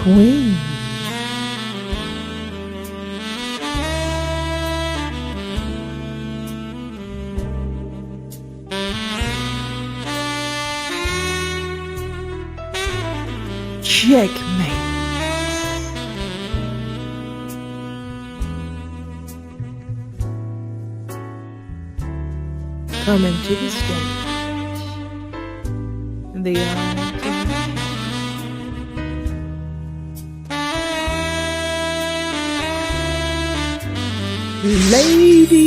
Queen. Checkmate. Coming to the stage. The lady.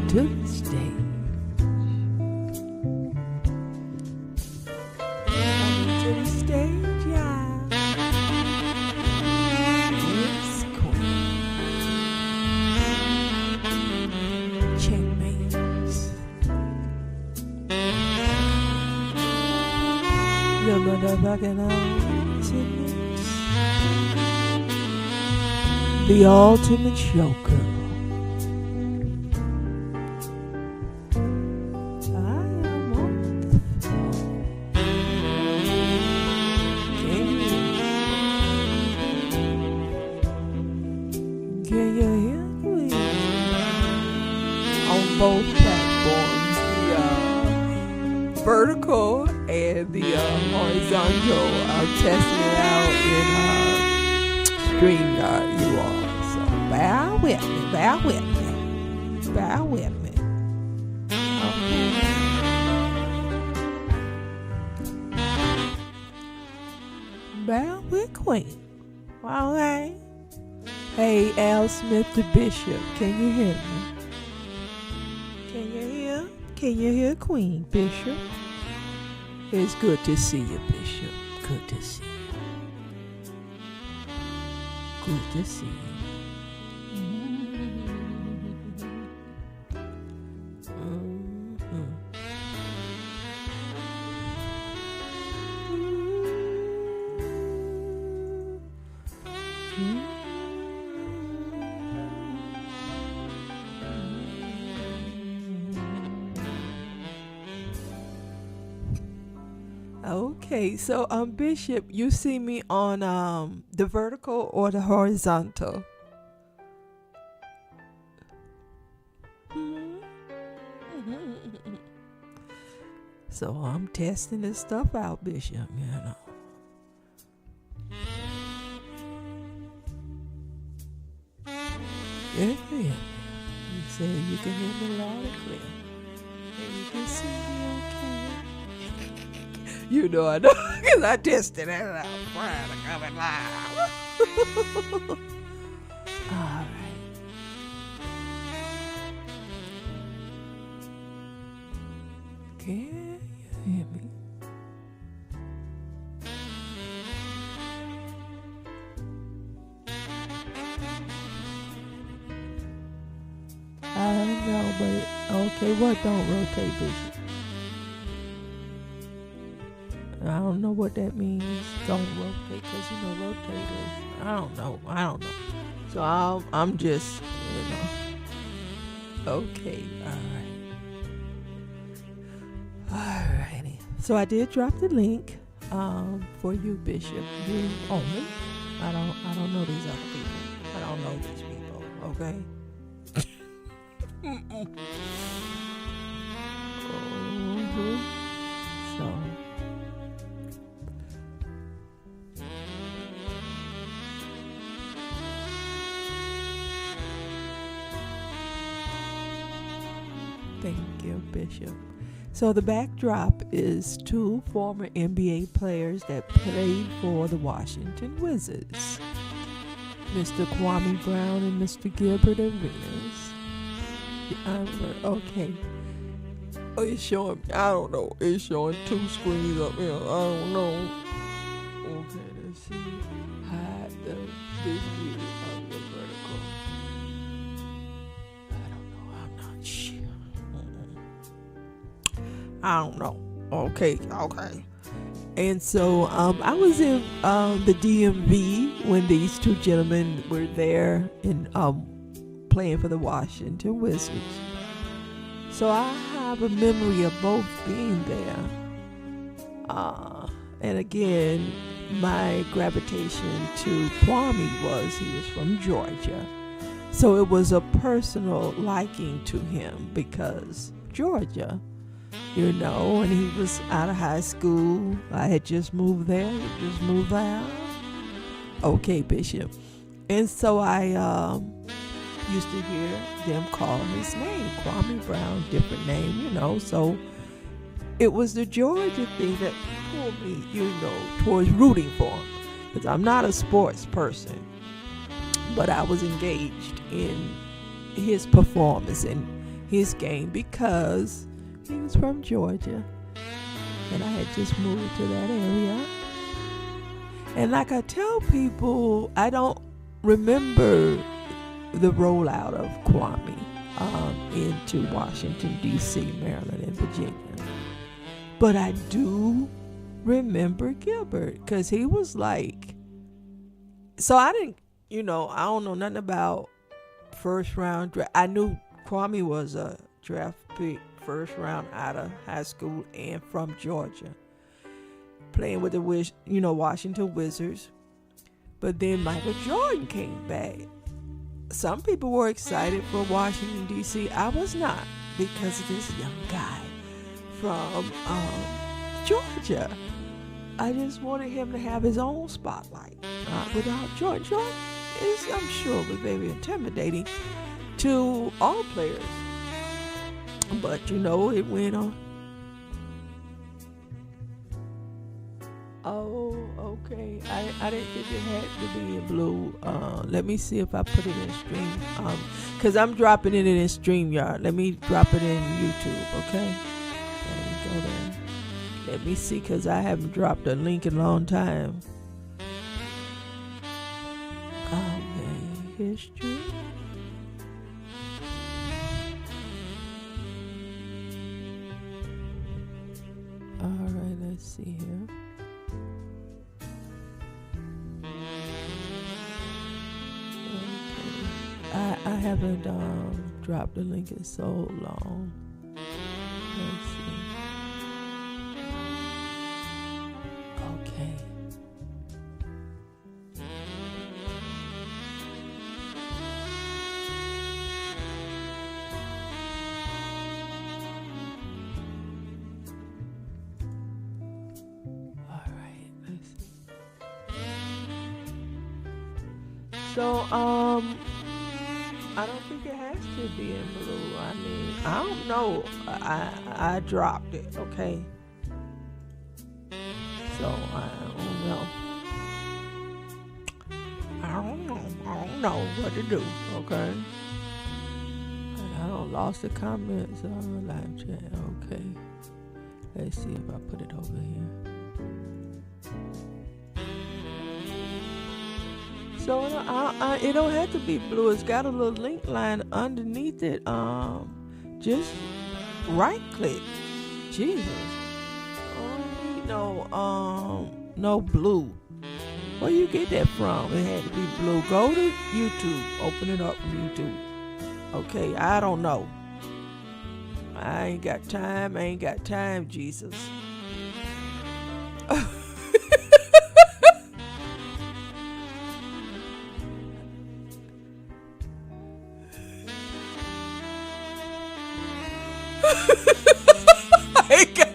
To the stage. Coming to the stage, yeah. Yes, Queen. Checkmates. The motherfucking ultimate. The ultimate joker. Can you hear me? On both platforms, the vertical and the horizontal. I'm testing it out in StreamYard, you all. So bear with me, bear with me, bear with me. Okay. Bear with Queen. All right. Hey, Al Smith the Bishop, can you hear me? Can you hear? Can you hear Queen Bishop? It's good to see you, Bishop. Good to see you. Good to see you. Okay, so Bishop, you see me on the vertical or the horizontal? So I'm testing this stuff out, Bishop, you know. Yeah. You say you can hear me loud and clear. And you can see me okay. You know I know, because I tested it out prior to coming live. All right. Can you hear me? I don't know, but okay, what don't rotate, Bishop? I don't know what that means. Don't rotate, because rotators. I don't know. So I'm just, Okay, alrighty. So I did drop the link for you, Bishop. You only. I don't know these other people. I don't know these people. Okay. So. Thank you, Bishop. So the backdrop is two former NBA players that played for the Washington Wizards. Mr. Kwame Brown and Mr. Gilbert Arenas. Okay. Oh, it's showing, I don't know. It's showing 2 screens up here. I don't know. Okay, let's see. Hide this view of the vertical. I don't know. I'm not sure. I don't know. Okay. And so I was in the DMV when these 2 gentlemen were there and playing for the Washington Wizards. So I have a memory of both being there. And again, my gravitation to Kwame was he was from Georgia. So it was a personal liking to him because Georgia, you know, and he was out of high school. I had just moved there, just moved out. Okay, Bishop. And so I used to hear them call his name, Kwame Brown, different name, you know. So it was the Georgia thing that pulled me, you know, towards rooting for him. Because I'm not a sports person, but I was engaged in his performance and his game because he was from Georgia. And I had just moved to that area. And like I tell people, I don't remember the rollout of Kwame into Washington, D.C., Maryland, and Virginia. But I do remember Gilbert because he was like, so I didn't, you know, I don't know nothing about first round draft. I knew Kwame was a draft pick, first round out of high school and from Georgia, playing with the Washington Wizards. But then Michael Jordan came back. Some people were excited for Washington, D.C. I was not, because of this young guy from Georgia. I just wanted him to have his own spotlight without Jordan. Jordan is, I'm sure, was very intimidating to all players. But, you know, it went on. Oh, okay. I didn't think it had to be in blue. Let me see if I put it in stream. Because I'm dropping it in StreamYard. Let me drop it in YouTube, okay? Let me go there. Let me see, because I haven't dropped a link in a long time. Okay, history. All right, let's see here. I haven't dropped the link in so long. Let's see. Okay. All right. Let's see. So I don't think it has to be in blue. I mean, I don't know. I dropped it, okay? So I don't know. I don't know what to do, okay? I don't lost the comments on live chat. Okay. Let's see if I put it over here. So it don't have to be blue. It's got a little link line underneath it. Just right click. Jesus. I don't need no blue. Where you get that from? It had to be blue. Go to YouTube. Open it up from YouTube. Okay, I don't know. I ain't got time, Jesus. I ain't got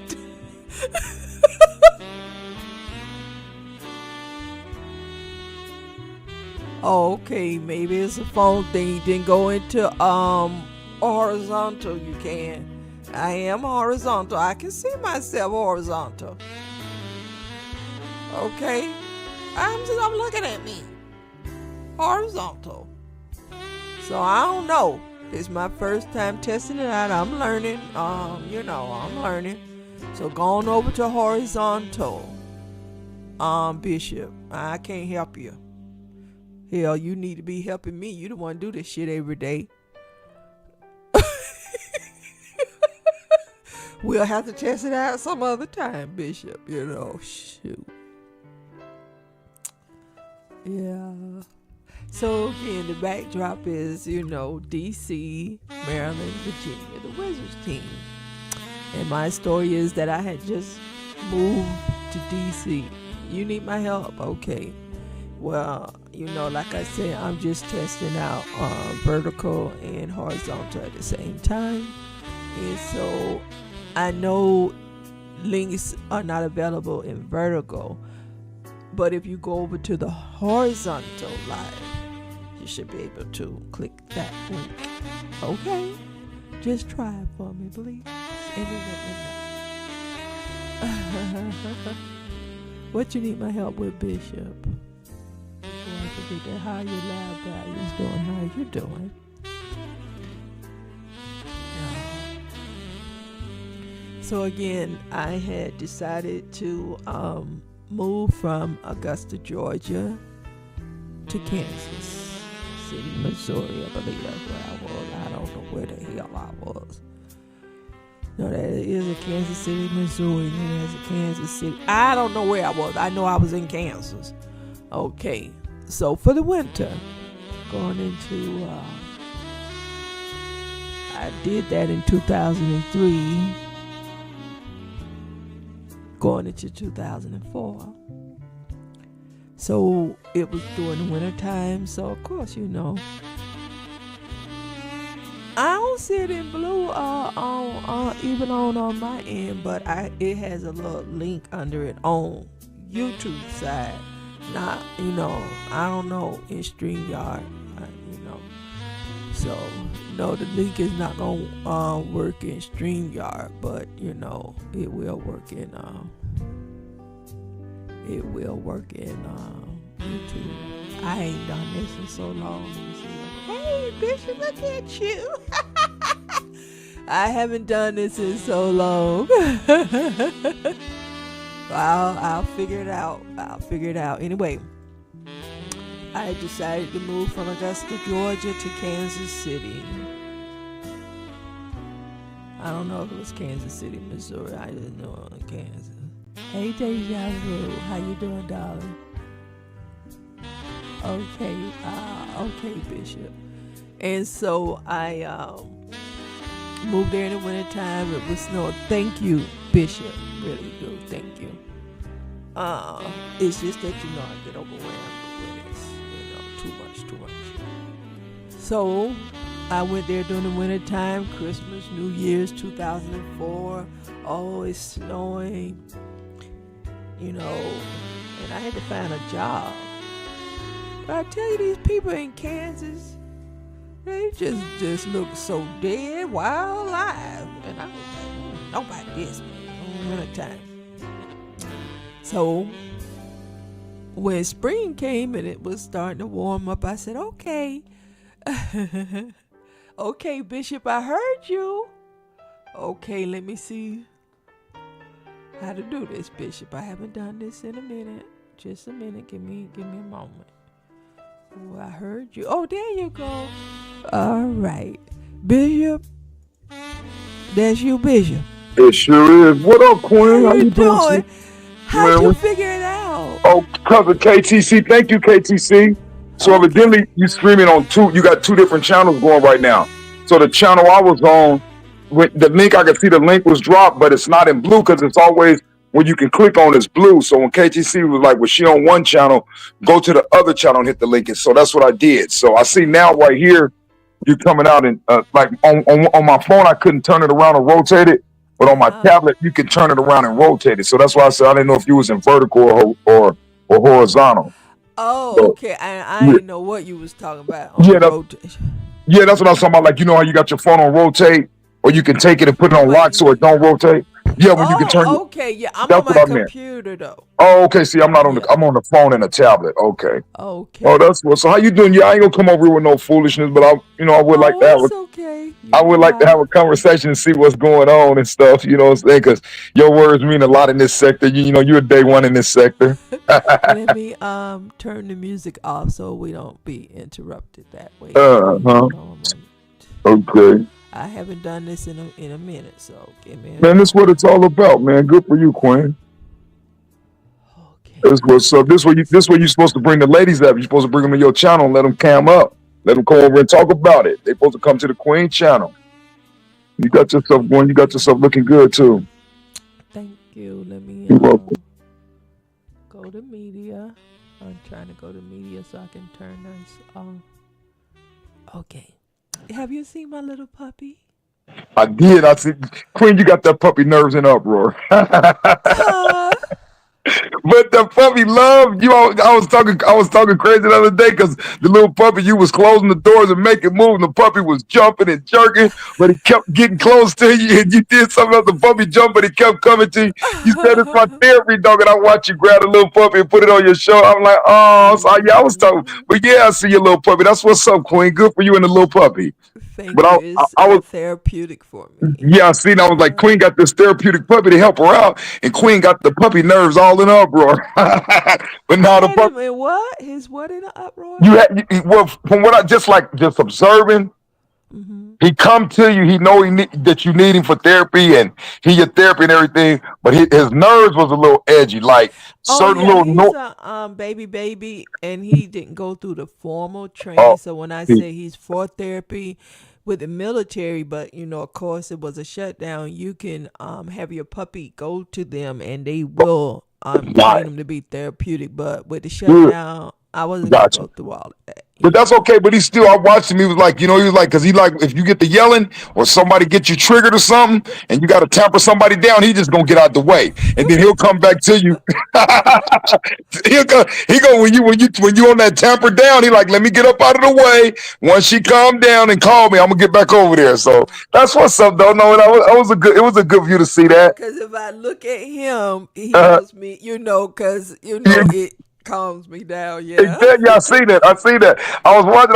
okay, maybe it's a phone thing. You didn't go into horizontal. You can. I am horizontal. I can see myself horizontal. Okay, I'm looking at me. horizontal. So I don't know. It's my first time testing it out. I'm learning. I'm learning. So going over to horizontal. Bishop, I can't help you. Hell, you need to be helping me. You the one do this shit every day. We'll have to test it out some other time, Bishop. Shoot. Yeah. So again, the backdrop is, DC, Maryland, Virginia, the Wizards team. And my story is that I had just moved to DC. You need my help? Okay. Well, like I said, I'm just testing out vertical and horizontal at the same time. And so I know links are not available in vertical, but if you go over to the horizontal live, you should be able to click that link. Okay? Just try it for me, please. And then let me know. What you need my help with, Bishop? How your lab guy is doing? How you doing? So again, I had decided to move from Augusta, Georgia to Kansas City, Missouri. I believe that's where I was. I don't know where the hell I was. No, that is a Kansas City, Missouri. And there's a Kansas City. I don't know where I was. I know I was in Kansas. Okay. So for the winter, going into, I did that in 2003, going into 2004. So it was during the winter time. So of course, I don't see it in blue even on my end, but it has a little link under it on YouTube side. Not, I don't know, in StreamYard, So, no, the link is not going to work in StreamYard, but, it will work in, YouTube. I ain't done this in so long. Hey, Bishop, look at you. I haven't done this in so long. I'll figure it out. Anyway, I decided to move from Augusta, Georgia to Kansas City. I don't know if it was Kansas City, Missouri. I didn't know it was Kansas. Hey, Deja Vu. How you doing, darling? Okay, Bishop. And so I moved there in the wintertime. It was snow. Thank you, Bishop. Really do. Thank you. It's just that I get overwhelmed when it's too much. So I went there during the winter time, Christmas, New Year's, 2004. Oh, it's snowing, and I had to find a job. But I tell you, these people in Kansas, they just look so dead, wild, alive, and I was like, nobody this winter time. So when spring came and it was starting to warm up, I said, okay. Okay, Bishop, I heard you. Okay, let me see how to do this, Bishop. I haven't done this in a minute. Just a minute. Give me a moment. Oh, I heard you. Oh, there you go. All right. Bishop. That's you, Bishop. It sure is. What up, Queen? How you doing? How'd you figure it out? Oh, cousin KTC. Thank you, KTC. So evidently you streaming on you got two different channels going right now. So the channel I was on, with the link, I could see the link was dropped, but it's not in blue because it's always when you can click on it's blue. So when KTC was like, was she on one channel, go to the other channel and hit the link. And so that's what I did. So I see now right here, you coming out and like on my phone, I couldn't turn it around and rotate it. But on my tablet, you can turn it around and rotate it. So that's why I said I didn't know if you was in vertical or horizontal. Oh, so, okay. I didn't know what you was talking about. Yeah, that's what I was talking about. Like, how you got your phone on rotate, or you can take it and put it on lock so it don't rotate. Yeah, when you can turn. Oh, okay. Yeah, I'm That's on what my I meant. computer though. Oh, okay. See, I'm not on the. Yeah. I'm on the phone and a tablet. Okay. Oh, Okay. that's what. So how you doing? Yeah, I ain't gonna come over here with no foolishness, but I would like to Oh, have a it's okay. I You would know like to I. have a conversation and see what's going on and stuff. You know what I'm saying? Because your words mean a lot in this sector. You're a day one in this sector. Let me turn the music off so we don't be interrupted that way. Huh. Hold on a moment. Okay. I haven't done this in a minute, so give me a Man, this is what moment. it's all about, man. Good for you, Queen. Okay, This was so. This way you're supposed to bring the ladies up. You're supposed to bring them to your channel and let them cam up. Let them come over and talk about it. They're supposed to come to the Queen channel. You got yourself going. You got yourself looking good too. thank you. Let me You're welcome. go to media. I'm trying to go to media so I can turn this off. Okay. Have you seen my little puppy? I did. I said, Queen, you got that puppy nerves in uproar. Huh? But the puppy loved you. I was talking crazy the other day because the little puppy, you was closing the doors and making moves, and the puppy was jumping and jerking, but he kept getting close to you, and you did something else. The puppy jumped, but he kept coming to you. You said it's my therapy dog, and I watched you grab the little puppy and put it on your shoulder. I'm like, oh, so yeah, I was talking, Mhm. but yeah, I see your little puppy. That's what's up, Queen. Good for you and the little puppy. Thank But you. I, It's I was therapeutic for me. yeah, I seen. I was like, Yeah. Queen got this therapeutic puppy to help her out, and Queen got the puppy nerves all in uproar. But I now the had puppy, him in what? His what in an uproar? well, from what I just observing, Mm-hmm. he come to you. He know that you need him for therapy, and he your therapy and everything. But his nerves was a little edgy, like Oh certain yeah, little he's no. a baby, and he didn't go through the formal training. Oh, So when I he, say he's for therapy with the military, but of course, it was a shutdown. You can have your puppy go to them, and they will right, train him to be therapeutic. But with the good, shutdown, I wasn't gonna gotcha. go through all of that. But that's okay. But he still, I watched him. He was like, he was like, because he like, if you get the yelling or somebody get you triggered or something, and you got to tamper somebody down, he just gonna get out the way, and then he'll come back to you. He go when you on that tamper down. He like, let me get up out of the way. Once she calm down and call me, I'm gonna get back over there. So that's what's up, though. No, it was a good view to see that. Because if I look at him, he Uh, helps me, because yeah, it calms me down. Yeah. exactly. I see that. I see that. I was watching.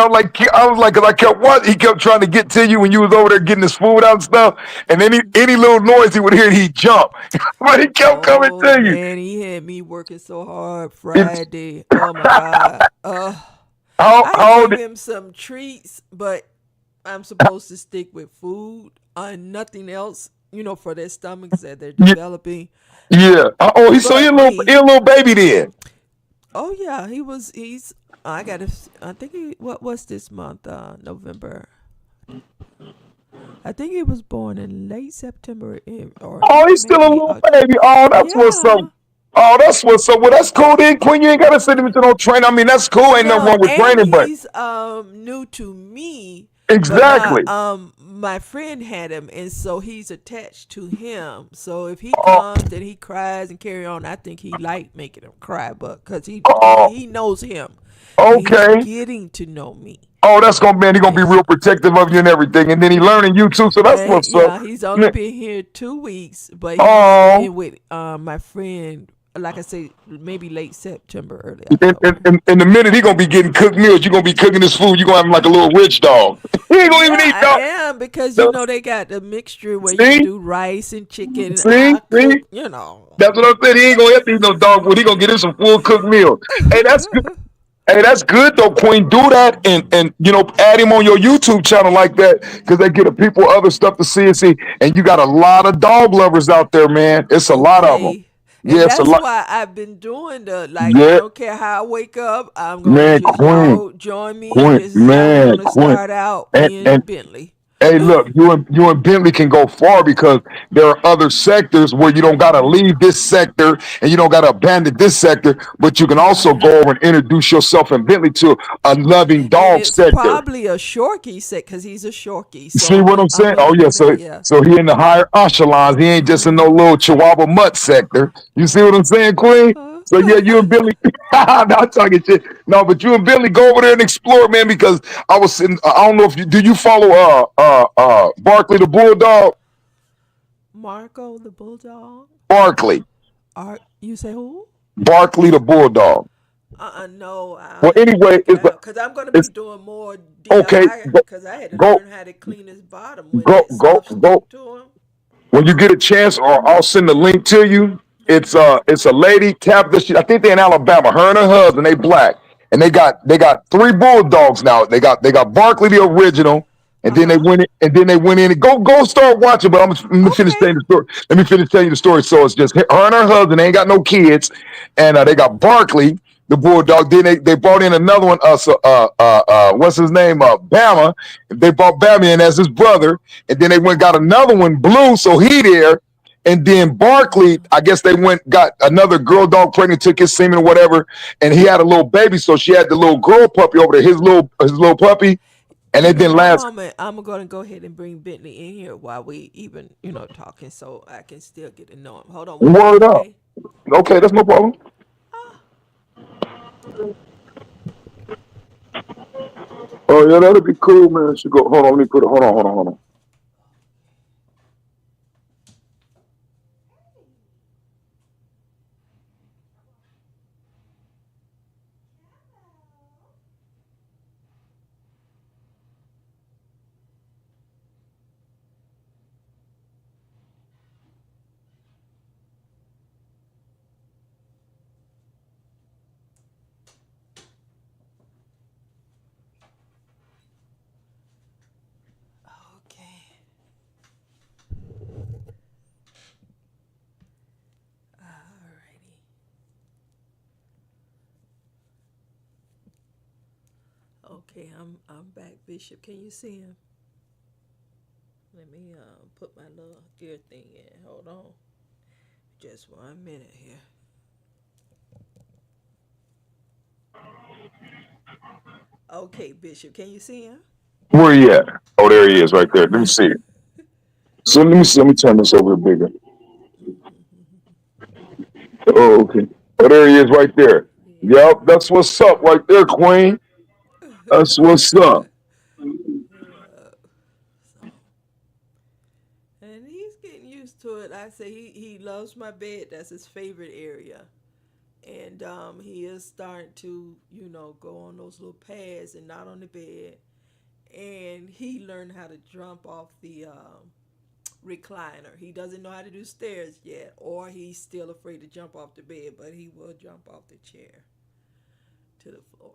Because I kept watching. He kept trying to get to you when you was over there getting his food out and stuff. And any little noise he would hear, he'd jump. But he kept coming Oh to you. man, he had me working so hard It's Friday. Oh my God. I how gave old? him some treats, but I'm supposed to stick with food and nothing else, for their stomachs that they're Yeah, developing. yeah. Oh, he But he a little baby then. oh yeah, he's I got to I think what was this month? November. I think he was born in late September or Oh, he's still a maybe little baby. Oh, that's what's up. yeah. Oh, that's what's up. Well, that's cool then, Queen. You ain't gotta send him to no training. I mean, that's cool. Ain't nothing No, wrong with and training, but he's new to me, but exactly. my friend had him, and so he's attached to him. So if he Oh, comes and he cries and carry on, I think he like making him cry, but because oh, he knows him, and he's okay. getting to know me. Oh, that's gonna man. He gonna be Yes. real protective of you and everything, and then he learning you too. So that's And what's up. yeah, he's only Yeah. been here 2 weeks, but he's Oh, been with my friend. Like I say, maybe late September, early in, October. in the minute he gonna be getting cooked meals, you gonna be cooking his food. You gonna have him like a little rich dog. He ain't gonna even Yeah, eat I dog. am because No, they got the mixture where you can see, do rice and chicken. see, I see. cook, That's what I said. He ain't gonna have to eat no dog food. He gonna get him some full cooked meals. Hey, that's good. Hey, that's good though, Queen. Do that and add him on your YouTube channel like that because they get the people other stuff to see and see. And you got a lot of dog lovers out there, man. It's a lot of them. Okay. And Yeah, it's a that's lot. why I've been doing I Yeah, don't care how I wake up, I'm gonna man, just Queen, y'all join me, and Queen, this is how we're man, gonna Queen. start out, And me and and Bentley. hey, look, you and Bentley can go far because there are other sectors where you don't gotta Hmm. leave this sector and you don't gotta abandon this sector, but you can also Right. go over and introduce yourself and Bentley to a loving And dog it's sector. probably a Shorkie set because he's a Shorkie. You see So what I'm I'm saying? gonna Oh yeah, do so that. Yeah. so he in the higher echelons. He ain't just in no little Chihuahua mutt sector. You see what I'm saying, Queen? So yeah, you and Billy. Not talking shit. No, but you and Billy go over there and explore, man. Because I was sitting. I don't know if you follow Barkley the Bulldog. Marco the bulldog. Barkley. You say who? Barkley the bulldog. No, I Well, have to anyway, check it out because I'm gonna be it's doing more okay. DIY because I had to Go, learn how to clean his bottom when go, that go, stuff go. stick to him. When you get a chance, or I'll send the link to you. Mm-hmm. It's a lady Tabitha. I think they're in Alabama. Her and her husband, they black, and they got three bulldogs now. They got Barkley the original, and Uh then they huh. went in, and go start watching. But let me finish Okay. telling you the story. Let me finish telling you the story. So it's just her and her husband. They ain't got no kids, and they got Barkley the bulldog. Then they brought in another one. What's his name? Bama. They brought Bama in as his brother, and then they went got another one, Blue, so he there. And then Barkley, I guess they went got another girl dog pregnant, took his semen or whatever, and he had a little baby, so she had the little girl puppy over there, his little puppy, and You it know, didn't one last. moment. I'm gonna go ahead and bring Bentley in here while we even, talking, so I can still get to know him. Hold on one Word moment, up. okay? Okay, that's no problem. Ah, Oh yeah, that'd be cool, man. She go. Hold on, let me put it. Hold on. okay. Alrighty. Okay, I'm back, Bishop. Can you see him? Let me put my little ear thing in. Hold on. Just 1 minute here. Okay, Bishop. Can you see him? Where he at? Oh, there he is, right there. Let me see. So let me see. Let me turn this over bigger. Oh, okay. Oh, there he is, right there. Yeah. Yep, that's what's up, right there, Queen. That's what's up. So, and he's getting used to it. I say he loves my bed. That's his favorite area. And he is starting to, go on those little pads and not on the bed. And he learned how to jump off the recliner. He doesn't know how to do stairs yet, or he's still afraid to jump off the bed, but he will jump off the chair to the floor.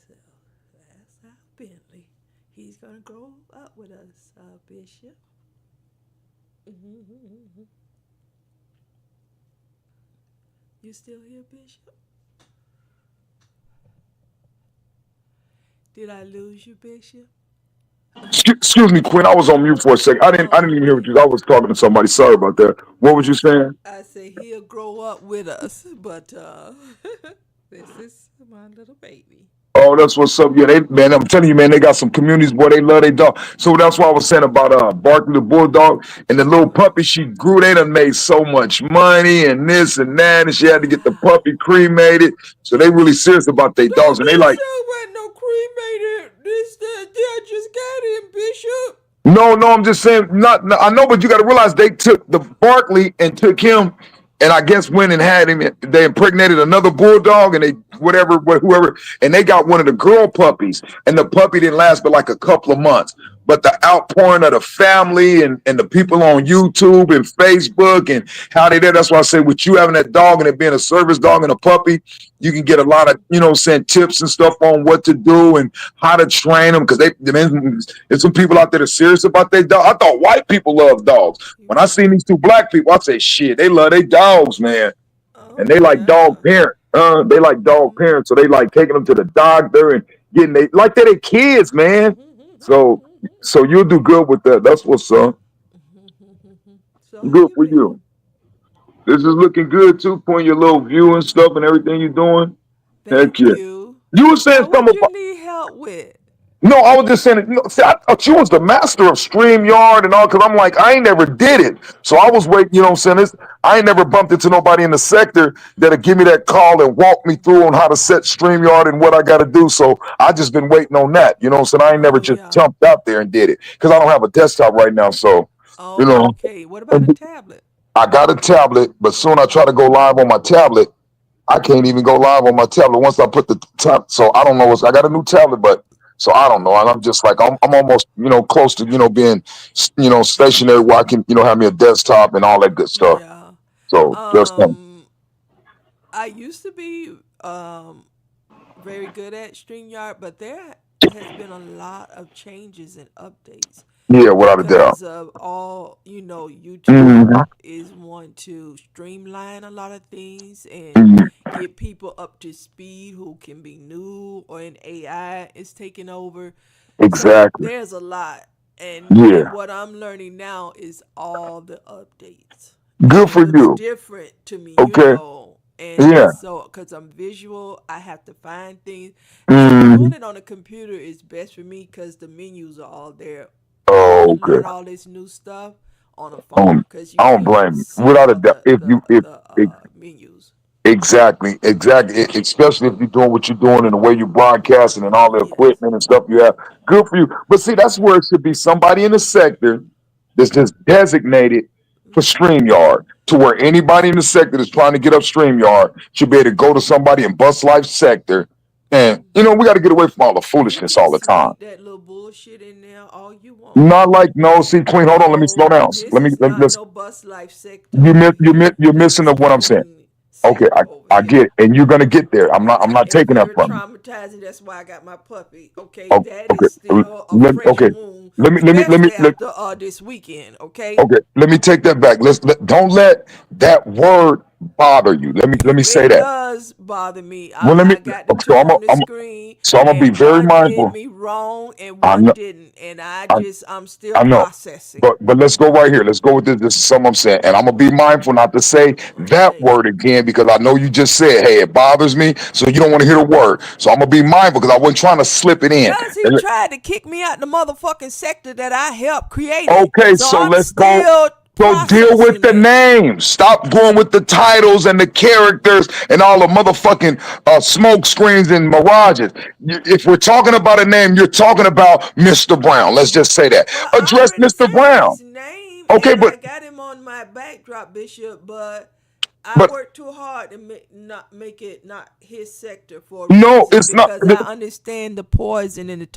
So that's our Bentley. He's gonna grow up with us, Bishop. You still here, Bishop? Did I lose you, Bishop? Excuse me, Quinn. I was on mute for a second. I didn't even hear what Okay. you. I was talking to somebody. Sorry about that. What was you saying? I say he'll grow up with us, but this is my little baby. Oh, that's what's up. Yeah, man, I'm telling you, man, they got some communities, boy, they love their dog. So that's why I was saying about Barkley the Bulldog and the little puppy she grew. They done made so much money and this and that, and she had to get the puppy cremated. So they really serious about their Don't dogs, and they be like, sure about no cremated. This, that, I just got him, Bishop. no, I'm just saying, not, no, I know, but you got to realize they took the Barkley and took him, and I guess went and had him. They impregnated another bulldog, and they whoever, and they got one of the girl puppies, and the puppy didn't last but like a couple of months. But the outpouring of the family and the people on YouTube and Facebook and how they did, that's why I say with you having that dog and it being a service dog and a puppy, you can get a lot of, saying tips and stuff on what to do and how to train them because there's some people out there that are serious about their dog. I thought white people love dogs. You When I know. seen these two black people, I say, shit, they love their dogs, man. And Oh they like dog yeah. parents. They like dog parents. So they like taking them to the doctor and getting they like they're their kids, man. So so you'll do good with that. That's what's up. So how Good you for been? you. This is looking good too, putting your little view and stuff and everything you're doing. Heck Thank yeah. you. You were saying Now, something what about you need help with? no, I was just saying, see, I thought you was the master of StreamYard and all, because I'm like, I ain't never did it. So I was waiting, you know what I'm saying? I ain't never bumped into nobody in the sector that'll give me that call and walk me through on how to set StreamYard and what I got to do. So I just been waiting on that, you know what I'm saying? I ain't never Oh just yeah. jumped out there and did it because I don't have a desktop right now. So You Oh, know, okay. What about a and tablet? I got a tablet, but soon I try to go live on my tablet. I can't even go live on my tablet once I put the tab. So I don't know what's. I got a new tablet, but so I don't know. And I'm just like I'm almost close to being stationary where I can have me a desktop and all that good stuff. Yeah. So just Um, I used to be very good at StreamYard, but there has been a lot of changes and updates yeah, without a doubt. because of all, YouTube Hmm. is wanting to streamline a lot of things and Hmm. get people up to speed who can be new or an AI is taking over. So Exactly. there's a lot. And Yeah. what I'm learning now is all the updates. And Good it for looks you. different to me, Okay. and Yeah. so because I'm visual, I have to find things. And Hmm. doing it on a computer is best for me because the menus are all there. I want to Oh, okay. learn all this new stuff on a phone Um, because you I don't can't blame you. see Without a all doubt. the If you menus. exactly, exactly. Especially if you're doing what you're doing and the way you're broadcasting and all the Yes. equipment and stuff you have. Good for you. But see, that's where it should be somebody in the sector that's just designated for Hmm. StreamYard to where anybody in the sector that's trying to get up StreamYard should be able to go to somebody in Bus Life sector. And, we got to get away from all the You foolishness can all the time. sneak that little bullshit in there all you want. Not like, no, see, Queen, hold on. Let me slow No, down. this is not Let's, no bus life sector over you're here. This missing is of what I'm saying. Queen Okay, sector over I get here. it. And you're going to get there. I'm not It's taking that very from you. traumatizing. That's why I got my puppy. Okay, Oh, that okay. is still a fresh Okay. wound, Let me especially after this weekend. Okay, okay. Let me take that back. Don't let that word bother you. Let me say it that. does bother me. Well, let me. I got the So two on the screen, I'm gonna be and very one did mindful. me wrong and I one know. didn't, and I, I'm still I know. processing. But let's go right here. Let's go with this. This is something I'm saying, and I'm gonna be mindful not to say that Okay. word again because I know you just said, "Hey, it bothers me," so you don't want to hear the word. So I'm gonna be mindful because I wasn't trying to slip it in. Because he And tried to kick me out the motherfucking sector that I helped created. okay, So so I'm let's go. still So deal with processing the it. names. Stop going with the titles and the characters and all the motherfucking smoke screens and mirages. If we're talking about a name, you're talking about Mr. Brown. Let's just say that. Well, I Address already Mr. said Brown. his name Okay, and but I got him on my backdrop, Bishop, but I but worked too hard to not make it not his sector for a no, reason it's not. because I understand the poison and the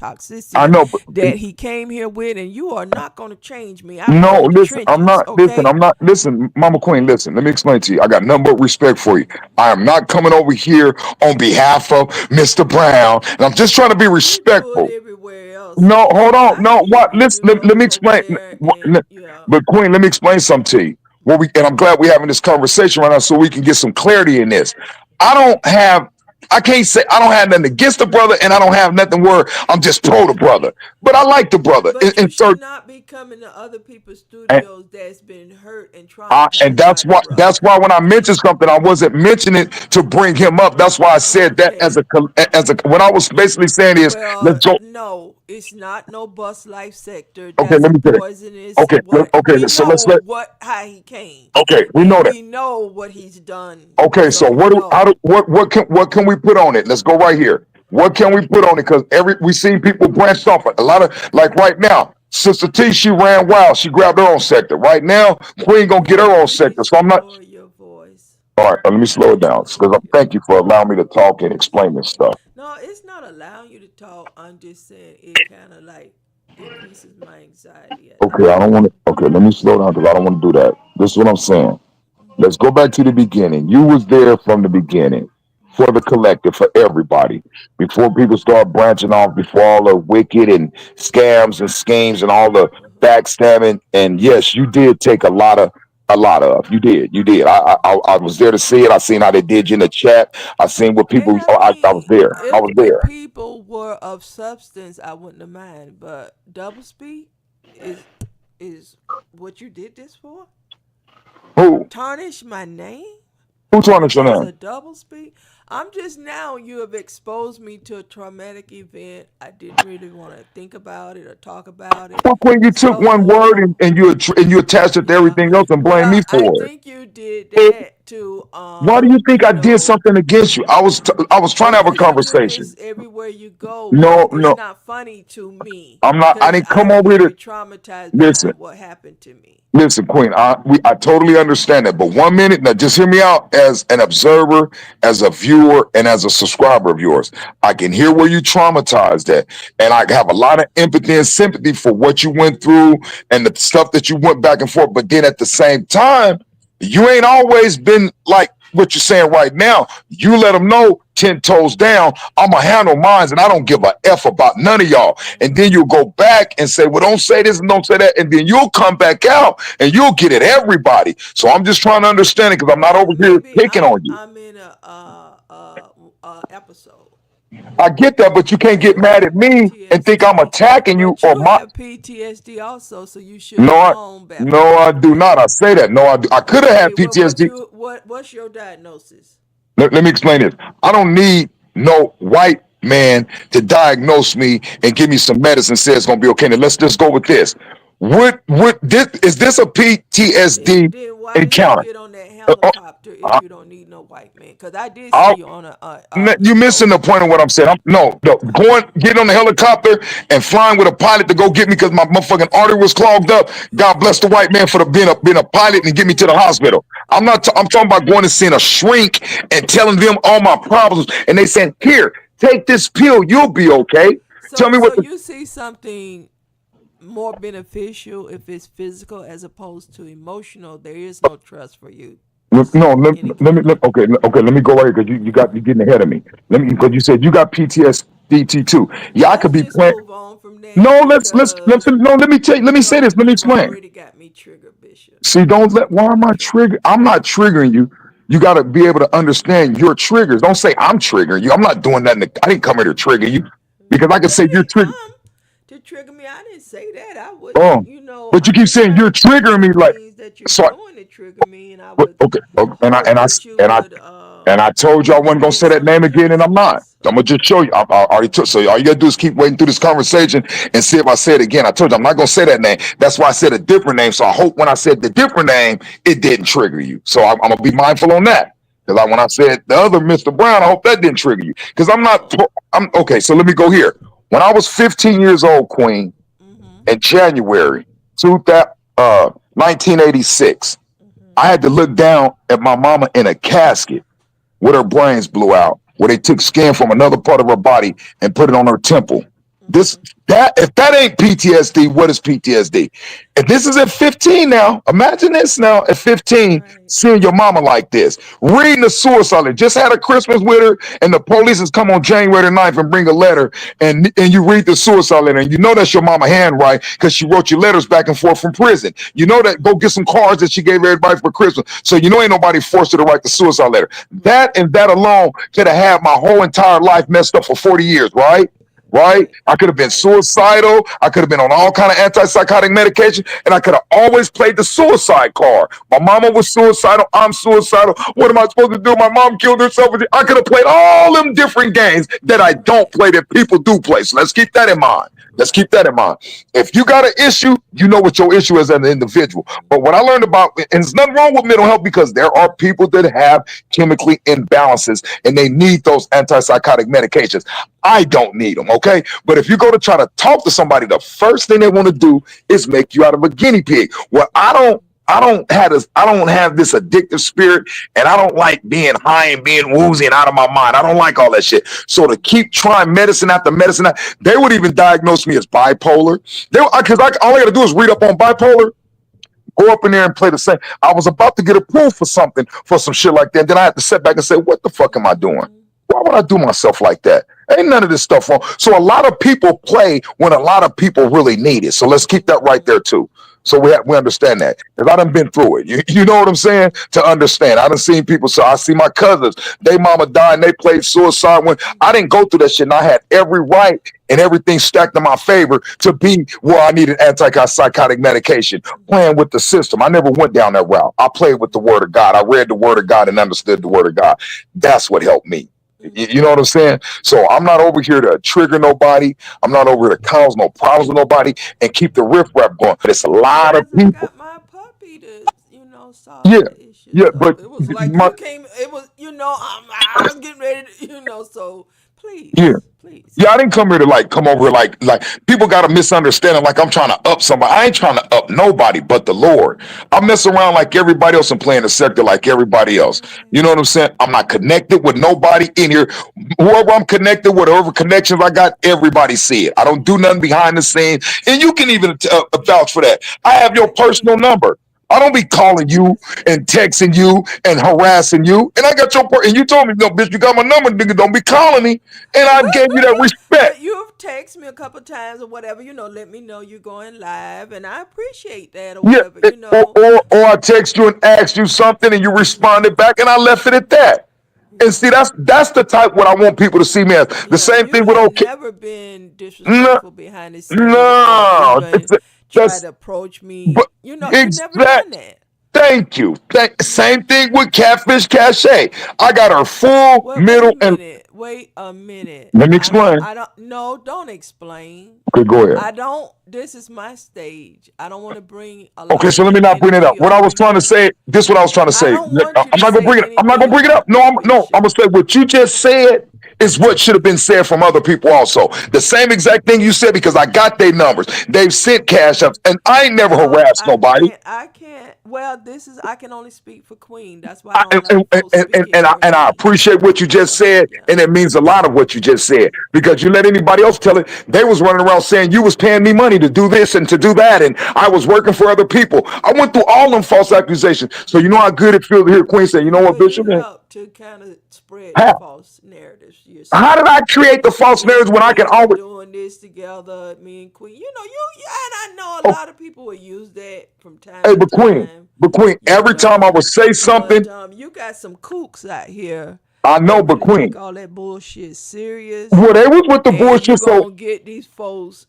I toxicity know, but that he came here with, and you are not going to change me. I've been no, in the listen, I'm trenches, not. Listen, okay? I'm not. Listen, Mama Queen. Listen, let me explain to you. I got nothing but respect for you. I am not coming over here on behalf of Mr. Brown, and I'm just trying to be You do it respectful. everywhere else, No, hold and on. I No, hear what? you Listen, do let me over explain. there, and yeah. But Queen, let me explain something to you. And I'm glad we're having this conversation right now so we can get some clarity in this. I don't have, I can't say I don't have nothing against the brother, and I don't have nothing where I'm just pro the brother. But I like the brother. But you In should certain, not be coming to other people's and studios that's been hurt and and traumatized by the that's brother. why when I Okay. mentioned something, I wasn't mentioning it to bring him up. That's why I said that as Okay. what I was basically saying is let's Well, go. no, it's not no bus life sector. Okay, That's let a me say it. poisonous Okay, what okay. we So let's know let. what how he came. Okay, we know And that. we know what he's done. Okay, so So you know. what can we put on it? Let's go right here. What can we put on it? Because we seen people branched off. A lot of like right now, Sister T, she ran wild. She grabbed her own sector. Right now, Queen gonna get her own sector. Please So I'm not. lower your voice. All right, let me slow it down Lower because I your thank you for allowing me to talk and voice. explain this stuff. No, it's not allowing you to talk. I'm just saying it kind of like increases my anxiety at Okay, I don't times. want to. Okay, let me slow down because I don't want to do that. This is what I'm saying. Let's Hmm. go back to the beginning. You was there from the beginning for the collective, for everybody. Before people start branching off, before all the wicked and scams and schemes and all the backstabbing. And yes, you did take a lot of. You did. You did. I was there to see it. I seen how they did you in the chat. I seen what And people. I I was mean, there. I was if there. people were of substance, I wouldn't have mind. But double speak is is what you did this for? Who? Tarnish my name Who trying to your because name? of double speak? I'm just now you have exposed me to a traumatic event. I didn't really want to think about it or talk about it. Fuck when you took one word So and you attached it to yeah. everything else and blame Well, me I for it. think you did that to Why do you think I did something against you? I was trying to have a because you do conversation. this everywhere you go, but No, it's no, not funny to me I'm not. I because didn't come I'm over here to very traumatized listen. behind what happened to me. Listen, Queen, I totally understand that. But 1 minute, now just hear me out as an observer, as a viewer, and as a subscriber of yours. I can hear where you traumatized at. And I have a lot of empathy and sympathy for what you went through and the stuff that you went back and forth. But then at the same time, you ain't always been like what you're saying right now. You let them know 10 toes down, I'm going to handle mines and I don't give a F about none of y'all. And then you'll go back and say, well, don't say this and don't say that. And then you'll come back out and you'll get at everybody. So I'm just trying to understand it because I'm not Well, over here maybe picking on you. I'm in a episode. I get that, but you can't But get you mad have at me and think I'm PTSD. attacking you But or you my. have PTSD also, so you should No, have I, known no, better. I do not. I say that. No, I do. I could have Okay, had well, PTSD. what's your diagnosis? Let me explain this. I don't need no white man to diagnose me and give me some medicine. Say it's gonna be okay. Now let's just go with this. What this is this a PTSD Then why did you encounter? get on that Uh, uh, helicopter if you don't need no white man? Because I did see I, you on you missing the point of what I'm saying. No, going getting on the helicopter and flying with a pilot to go get me because my motherfucking artery was clogged up. God bless the white man for being a pilot and get me to the Okay, hospital. I'm okay. talking about going and seeing a shrink and telling them all my problems and they saying, here, take this pill, you'll be okay. Tell me So what the you see something more beneficial if it's physical as opposed to emotional. There is no trust for you to no, seek any kind of help. okay, let me go right here because you're getting ahead of me. Let me because you said you got PTSD too. Yeah, I could Let's be just playing. move on from No, that let's because no. Let me say this. Let me you explain. already got me triggered, Bishop. See, You don't let. already Why got am me I triggered. triggering? I'm not triggering you. You got to be able to understand your triggers. Don't say I'm triggering you. I'm not doing that. I didn't come here to trigger you because I can You say you're didn't triggered. come to trigger me. I didn't say that. I Oh, wouldn't, but you I'm keep just saying trying you're to tell you triggering the me. Like things that you're so. doing to trigger me, and I would Okay, okay. hope that you And I would and I told you I wasn't gonna get say that some name again, and I'm not. adjustments. I'm gonna just show you. I already took. So all you gotta do is keep waiting through this conversation and see if I say it again. I told you I'm not gonna say that name. That's why I said a different name. So I hope when I said the different name, it didn't trigger you. So I'm gonna be mindful on that. Because when I said the other Mr. Brown, I hope that didn't trigger you. Because I'm not. Oh. I'm okay. So let me go here. When I was 15 years old, Queen, Mhm. in January 1986, I Mhm. had to look down at my mama in a casket with her brains blew out, where they took skin from another part of her body and put it on her temple. This Mhm. that if that ain't PTSD, what is PTSD? If this is at 15 now, imagine this now at 15, Right. seeing your mama like this, reading the suicide letter. Just had a Christmas with her, and the police has come on January the 9th and bring a letter, and you read the suicide letter, and you know that's your mama handwriting because she wrote your letters back and forth from prison. You know that go get some cards that she gave everybody for Christmas. So you know ain't nobody forced her to write the suicide letter. That and that alone could have had my whole entire life messed up for 40 years, right? Right? Right. I could have been Right. suicidal. I could have been on all kind of antipsychotic medication, and I could have always played the suicide card. My mama was suicidal. I'm suicidal. What am I supposed to do? My mom killed herself. I could have played all them different games that I don't Right. play that people do play. So let's keep that in mind. Let's keep Right. that in mind. If you got an issue, you know what your issue is as an individual. But what I learned about, and there's nothing wrong with mental health because there are people that have chemically imbalances and they need those antipsychotic medications. I don't need them, okay? But if you go to try to talk to somebody, the first thing they want to do is make you out of a guinea pig. Well, I don't have this addictive spirit, and I don't like being high and being woozy and out of my mind. I don't like all that shit. So to keep trying medicine after medicine, they would even diagnose me as bipolar. Because all I got to do is read up on bipolar, go up in there and play the same. I was about to get approved for something, for some shit like that. Then I had to sit back and say, what the fuck am I doing? Mhm. Why would I do myself like that? Ain't none of this stuff wrong. So a lot of people play when a lot of people really need it. So let's keep that right Mhm. there too. So we understand that. Because I done been through it. You know what I'm saying? To understand. I done seen people. So I see my cousins. They mama died and they played suicide when I didn't go through that shit. And I had every right and everything stacked in my favor to be where I needed antipsychotic medication, playing with the system. I never went down that route. I played with the word of God. I read the word of God and understood the word of God. That's what helped me. You know Mhm. what I'm saying? So I'm not over here to trigger nobody. I'm not over here to cause no problems with nobody and keep the riff raff going. But it's a Well, lot of because I people. got my puppy to, solve Yeah, that shit. Yeah, So but it was like my you came. It was I was getting ready to So yeah. please, please. Yeah, I didn't come here to like come over here like people got a misunderstanding like I'm trying to up somebody. I ain't trying to up nobody but the Lord. I mess around like everybody else and play in the sector like everybody else. You know what I'm saying? I'm not connected with nobody in here. Whoever I'm connected with, whatever connections I got, everybody see it. I don't do nothing behind the scenes, and you can even vouch for that. I have your I personal can. number. I don't be calling you Listen. and texting you and harassing you. And I got your and you told me, no, bitch, you got my number, nigga. Don't be calling me. And I gave you that respect. But you've texted me a couple times or whatever, let me know you're going live, and I appreciate that or Yeah, whatever, or I text you and asked you something and you responded back and I left it at that. And see, that's the type what I want people to see me as. The Yeah, same you thing with have okay. never been No, disrespectful behind the scenes or no, even try that's to approach but me. You never done exact. that. Thank you. Same thing with Catfish Cache. I got her full, Well, wait a middle, and minute. Wait a minute. let me explain. I don't no, don't explain. Okay, go ahead. I don't This is my stage. I don't want to bring a Okay, lot so of let me your not bring it up. energy What I over was trying to here. say, this is what I was trying to I say. don't want you I'm to not gonna say bring it up. I'm not anything gonna bring it up. about No, this no. I'm gonna bullshit. say what you just said is what should have been said from other people also. The same exact thing you said because I got their numbers. They've sent cash ups, and I ain't never Well, harassed nobody. I can't. Well, I can only speak for Queen. That's why I don't And, allow folks speaking and for I me. appreciate what you just So said, yeah, and it means a lot of what you just said because you let anybody else tell it. They was running around saying you was paying me money to do this and to do that, and I was working for other people. I went through all them false accusations. So you know how good it feels to hear Queen say, you know what, you Bishop, man, help to kind of spread the how, false narratives how did yourself. I create the false Me and narratives when I can Queen are always? doing this together. Me and Queen, and I know a Oh, lot of people will use that from time hey, to time. But Queen, every time I would say But something, you got some kooks out here I know, that but really take Queen, all that bullshit serious, well, they was with the and you bullshit. So gonna get these folks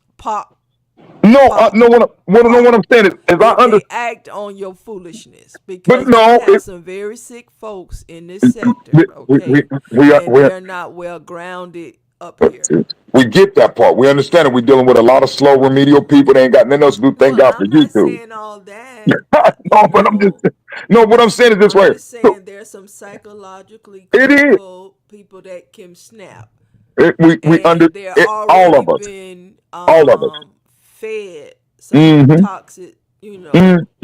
no, pop, what pop I'm saying is I if under, they act on your foolishness, but because we no, have some very sick folks in this we sector, we we, okay, we are. and they're not well grounded up here. We get that part. We understand it. We're dealing with a lot of slow, remedial people. They ain't got nothing else to do. Thank Well, God for I'm not YouTube. saying all that. No, but I'm just no. What I'm saying is this I'm way. just So saying there's some psychologically it is. critical people that can snap, We under and they're it. All already of us. been All of us. fed some Mm-hmm. toxic,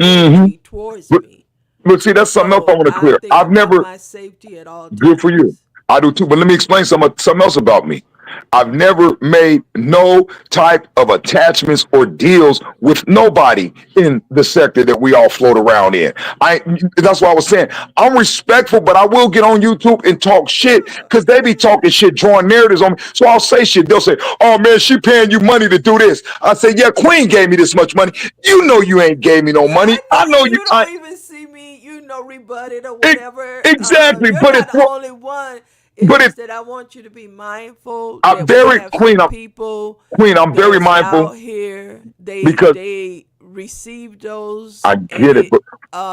Mm-hmm. energy towards But, me. but see, that's something else I So want to I clear. think I've about never. my safety at all Good for you. times. I do too. But let me explain something else about me. I've never made no type of attachments or deals with nobody in the sector that we all float around in. That's why I was saying I'm respectful, but I will get on YouTube and talk shit Yeah, because they be talking shit, drawing narratives on me. So I'll say shit. They'll say, "Oh man, she paying you money to do this." I say, "Yeah, Queen gave me this much money. You know you ain't gave me no yeah, money. I I know, know and you. you don't even see me, rebut it or E- whatever. exactly, You're but not the only one. It's but it just that I want you to be mindful I'm that we very have Queen. some people Queen, I'm very that's mindful out here. because They receive those, I and get it,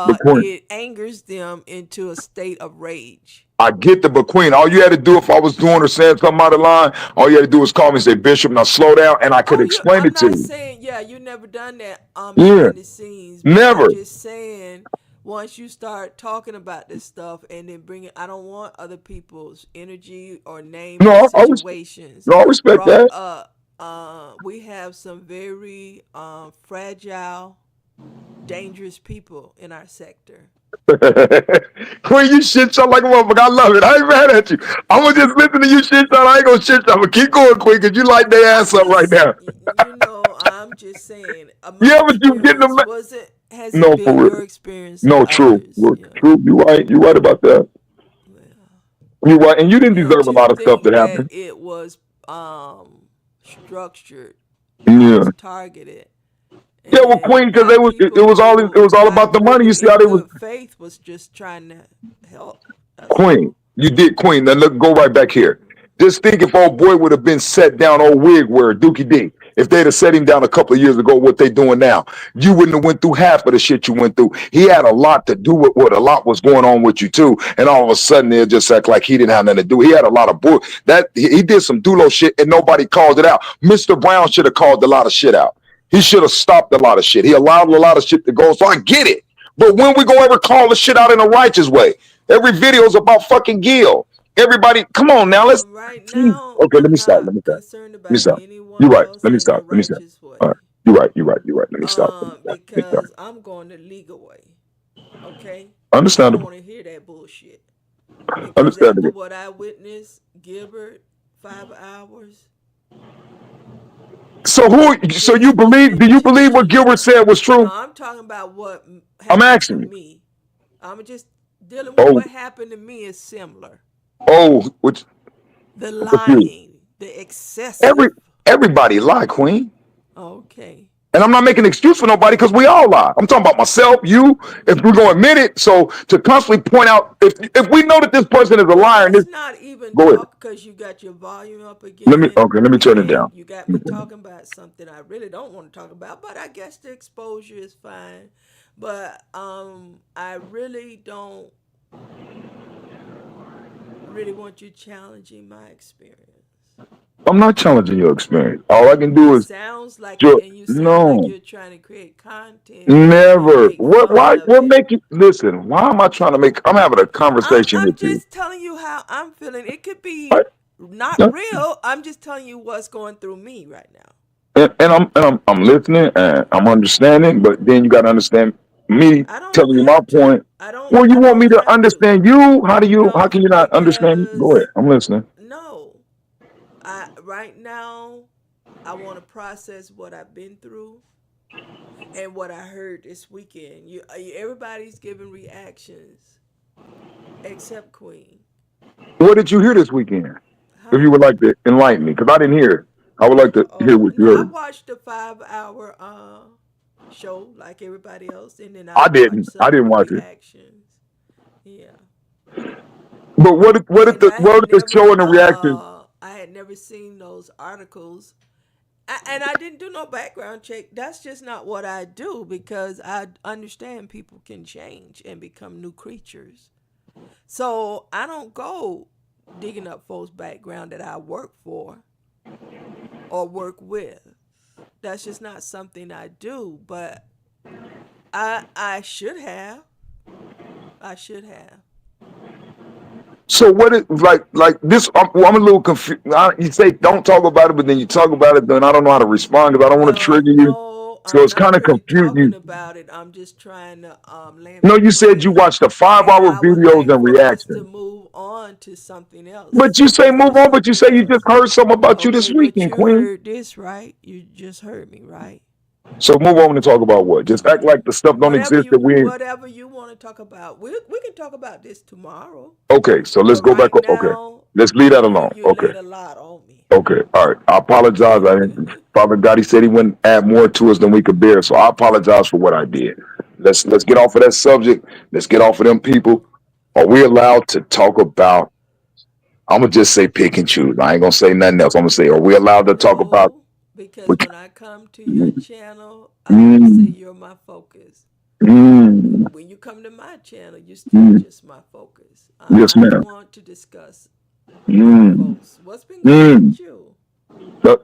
but Queen, it angers them into a state of rage. I get the but Queen. All you had to do if I was doing or saying something out of line, all you had to do was call me and say, Bishop, now slow down, and I could Oh, explain I'm it to not you. saying, yeah, you never done that Yeah, behind the scenes, but I'm never. just saying, once you start talking about this stuff and then bringing, I don't want other people's energy or names No, or I always, situations no, I respect brought that. up. We have some very fragile, dangerous people in our sector. Queen, you shit shot like a motherfucker. I love it. I ain't mad at you. I'm gonna just listen to you shit shot. I ain't gonna shit shot. I'm gonna keep going, Queen, because you light their ass I'm up right just, now. I'm just saying, my Yeah, but you getting experience them. hasn't No, been for your real. experience or No, true. others. True. You right. You right about that. Well, You right. And you didn't and deserve a to lot of stuff that think that happened. it was structured, I Yeah. was targeted, Yeah, well, and Queen, because by it people was all who about I the money. You really, see how in they was good faith, was just trying to help. That's Queen. all. You did Queen. Now look, go right back here. Just think if old boy would have been set down, old wig wearer, Dookie D. If they'd have set him down a couple of years ago, what they doing now, you wouldn't have went through half of the shit you went through. He had a lot to do with what a lot was going on with you too, and all of a sudden they'll just act like he didn't have nothing to do. He had a lot of bull that he did some doulo shit, and nobody called it out. Mr. Brown should have called a lot of shit out. He should have stopped a lot of shit. He allowed a lot of shit to go. So I get it. But when we gonna ever call the shit out in a righteous way? Every video is about fucking Gil. Everybody, come on now, let's. Right Please. now, Okay, let I'm me stop. Let not me stop. concerned Let me about stop. You're anyone right. else Let me in a stop. Let me stop. righteous All right. way. You're right. You're right. You're right. Let me stop. Let me stop. Let me stop. Because I'm going the legal way. Okay? I don't Understandable. want to hear that bullshit. Because after Understandable. what I witnessed, Gilbert, 5 hours, So who? So you this believe? Do didn't you believe change what Gilbert nothing. said was No, true? I'm talking about what I'm happened to asking you. me. I'm just dealing with Oh, what happened to me is similar. which The I'm confused. lying, the excessive. Every everybody lie, Queen. Okay. And I'm not making an excuse for nobody because we all lie. I'm talking about myself, you, if we're going to admit it. So to constantly point out, if we know that this person is a Well, liar, and this, let's not even go ahead. talk because you got your volume up again Let me turn it and down. you got me talking about something I really don't want to talk about, but I guess the exposure is fine. But I really don't really want you challenging my experience. I'm not challenging your experience. All I can do It is, sounds like it, and you sound like no, you're trying to create content and never. make fun of What it. make you, listen, why am I trying to make, I'm having a conversation I'm with you. just telling you how I'm feeling. It could be Right? not real. I'm just telling you what's going through me right now. I'm listening and I'm understanding, but then you got to understand me I don't telling you my have to. point. Well, you I want don't me to have to. understand you? How No, can you not understand me? Go ahead. because I'm listening. no. I right now I want to process what I've been through and what I heard this weekend. Everybody's giving reactions except Queen. What did you hear this weekend? If you Huh? would like to enlighten me, because I didn't hear it. I would like to hear Oh, what you no, I heard. watched the 5 hour show like everybody else, and then I I watched didn't. I some of didn't the watch it. reactions. Yeah. But And what did the show and the reaction? I had never seen those articles. And I didn't do no background check. That's just not what I do because I understand people can change and become new creatures. So I don't go digging up folks' background that I work for or work with. That's just not something I do. But I should have. I should have. So what it like this? I'm a little confused. You say don't talk about it, but then you talk about it. Then I don't know how to respond because I don't want to Well, trigger you. no, So I'm it's kind not of really talking confusing. about it. I'm just trying to land No, my you said you plane, watched the and 5 hour I would videos like and for us to reaction. move on to something else. But you say move on, but you Something say you just else. heard something about you this Okay, but weekend, you Queen. heard this, right? You just heard me, right? So move on and talk about what? Just act like the stuff don't exist that we ain't. Whatever you want to talk about. We can talk about this tomorrow. Okay, so let's But go back. right Okay, now, let's leave that alone. you Okay, laid a lot on me. okay, all right. I apologize. I didn't, Father God, He said He wouldn't add more to us than we could bear. So I apologize for what I did. Let's get off of that subject. Let's get off of them people. Are we allowed to talk about? I'm gonna just say pick and choose. I ain't gonna say nothing else. I'm gonna say, are we allowed to talk about? No, because Which, when I come to your channel, I will say mm, you're my focus. mm, When you come to my channel, you're still mm, just my focus. yes, I ma'am. want to discuss other Mm, folks. What's been going on mm. with you? So,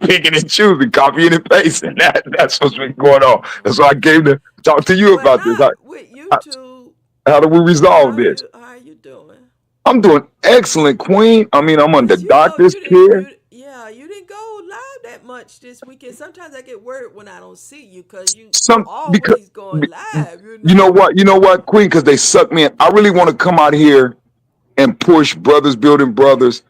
picking and choosing, copying and pasting. That's what's been going on. And so I came to talk to you Well, about this. not with I, YouTube. how do we resolve this? How are you doing? I'm doing excellent, Queen. I mean, I'm under Cause doctor's you didn't care. you didn't go live that much this weekend. Sometimes I get worried when I don't see you because you Some because always going live. you know what, Queen, because they suck me in. I really want to come out here and push brothers building brothers,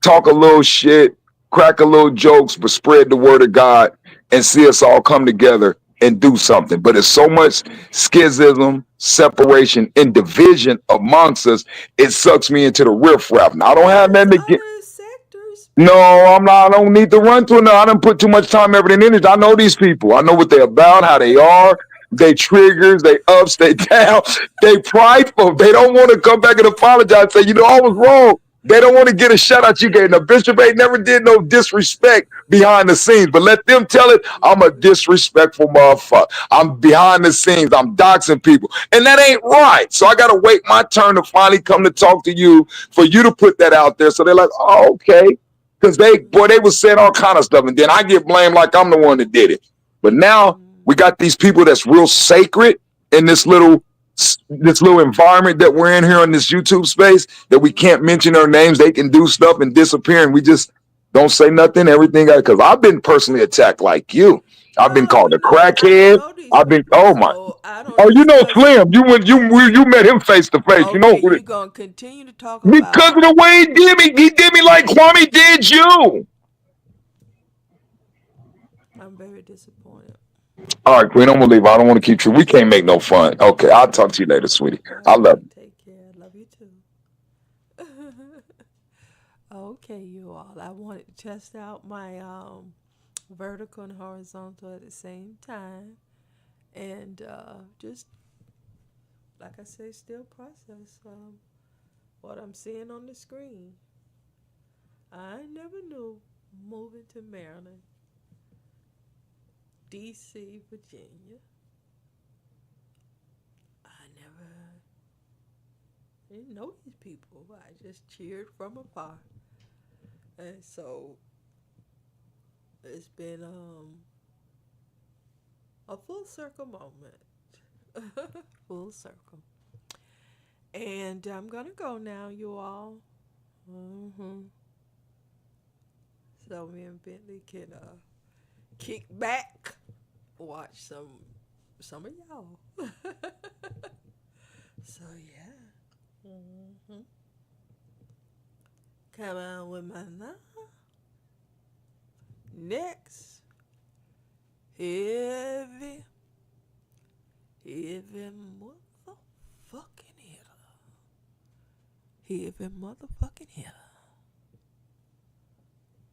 talk a little shit, crack a little jokes, but spread the word of God and see us all come together and do something. But it's so much schism, separation, and division amongst us. It sucks me into the riffraff. Now I don't Well, have there's nothing to get. other sectors, No, people. I'm not. I don't need to run to it. No, I done put too much time, effort, and energy. I know these people. I know what they're about, how they are. They triggers, they ups, they downs, they prideful. They don't want to come back and apologize and say, you know, I was wrong. They don't want to get a shout out you gave. Now, Bishop ain't never did no disrespect behind the scenes, but let them tell it, I'm a disrespectful motherfucker. I'm behind the scenes. I'm doxing people. And that ain't right. So I got to wait my turn to finally come to talk to you for you to put that out there. So they're like, oh, okay. Because they was saying all kind of stuff, and then I get blamed like I'm the one that did it. But now we got these people that's real sacred in this little environment that we're in here on this YouTube space, that we can't mention their names. They can do stuff and disappear, and we just don't say nothing. Everything, because I've been personally attacked like you. I've been called a crackhead. I've been, oh my. So I don't Oh, you know discuss. Slim. You met him face to face. You know Okay, who you're it, gonna continue to talk because of about. the way he did me. He did me like Kwame did you. I'm very disappointed. All right, Queen, I'm gonna leave. I don't want to keep you. We can't make no fun. Okay, I'll talk to you later, sweetie. All I right, love you. take care. Love you too. Okay, you all. I wanted to test out my vertical and horizontal at the same time, and just like I say, still process what I'm seeing on the screen. I never knew moving to Maryland, DC, Virginia. Didn't know these people. I just cheered from afar. And so it's been a full circle moment. Full circle. And I'm going to go now, you all. So me and Bentley can kick back, watch some of y'all. So yeah. Come on with my love. Next, heavy motherfucking hitter. Heavy motherfucking hitter.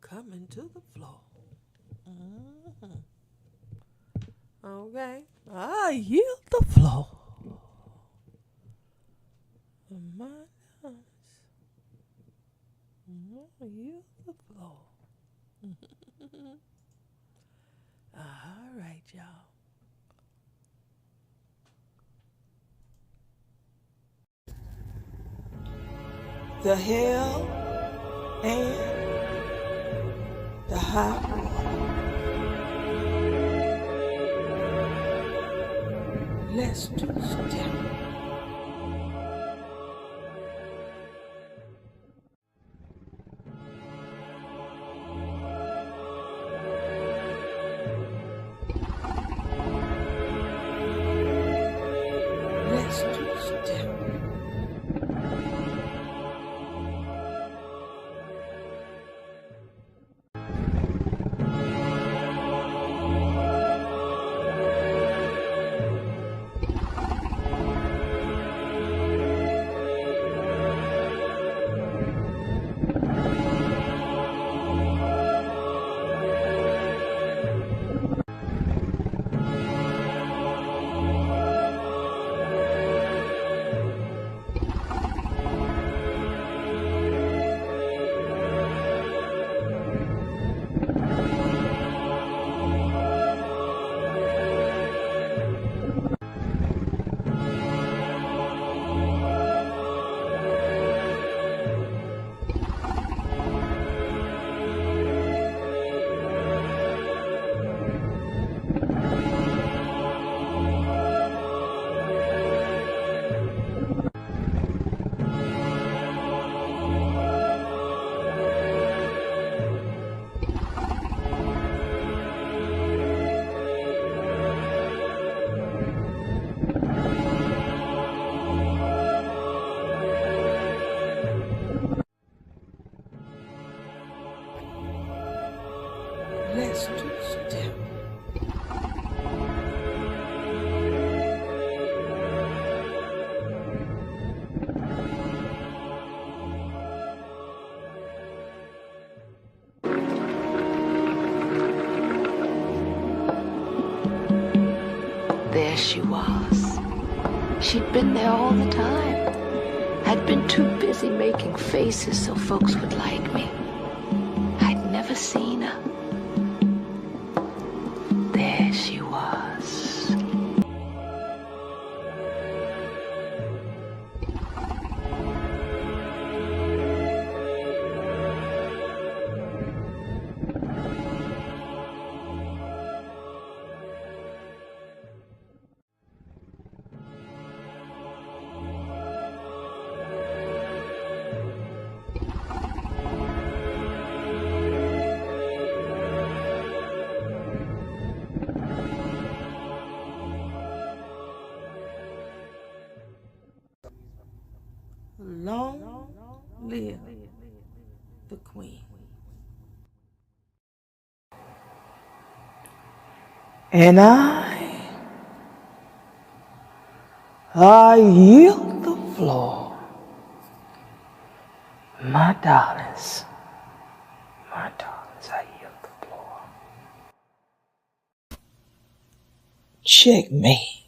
Coming to the floor. Okay, I yield the floor. My gosh. You the floor. All right, y'all. The hell and the high water. Let's do step. Let's do step. There she was. She'd been there all the time. I'd been too busy making faces so folks would like me. I'd never seen her. There she was. live the queen. And I yield the floor. My darlings, I yield the floor. Checkmate.